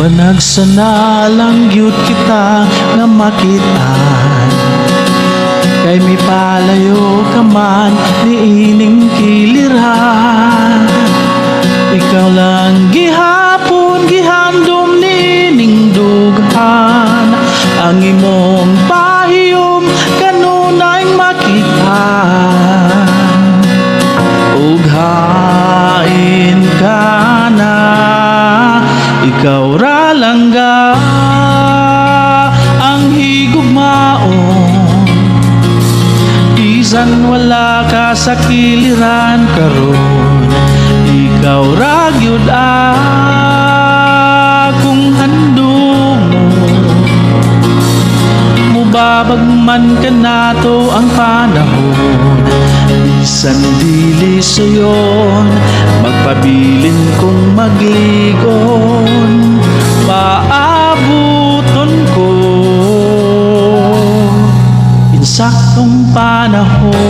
Panagsanalang gyud kita nga makitaan, kay mi palayo ka man niining kiliran. Ikaw lang gihapon gihandom nining dughan, ang imong pahiyom kanunay makitaan. Ug hain ka na, ikaw ra langga ang higugmaon, bisan wala ka sa kiliran karon. Ikaw ra gyud akong handom, mubabag man ka nato ang panahon. Bisan dili sayon, magpabilin kong magligon, paabuton ko insaktong panahon.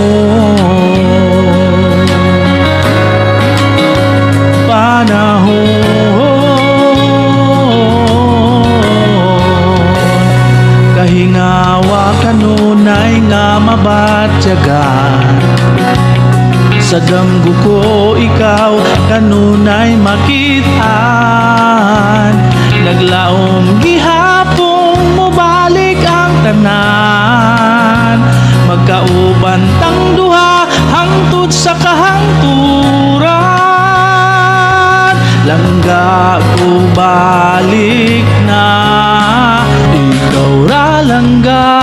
Kahingawa kanunay nga mabatyagan, sa damgo ko ikaw kanunay makitaan. Naglaom gihapong mobalik ang tanan, magkauban tang duha hangtod sa kahangturan. Langga ko balik na, ikaw ra langga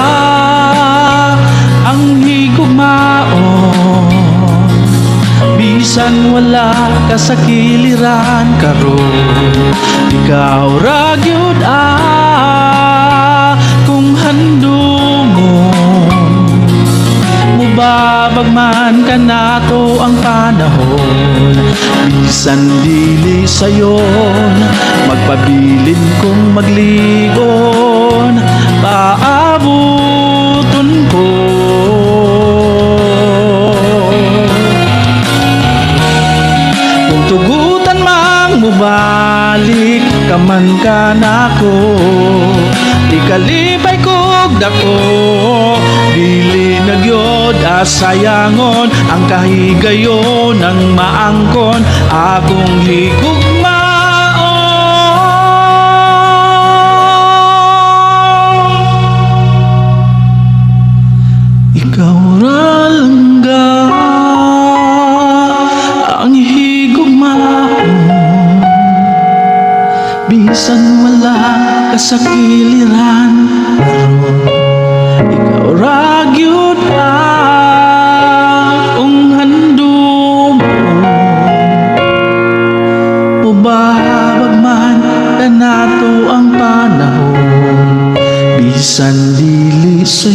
ang higugmaon, bisan wala ka sa kiliran karon. Ikaw ra gyud akong handumon, mubabag man ka nato ang panahon. Bisan dili sayon, magpabilin kong magligon, paabuton ko. Tugutan mang mubalik ka man ka nako, ikalipay kog dako, dili na gyud asayangon ang kahigayon ng maangkon akong higugmaon. Ikaw ra langga ang bisan wala ka sa kiliran karon. Ikaw ra gyud akong handumon, mubabag man ka nato ang panahon. Bisan dili sa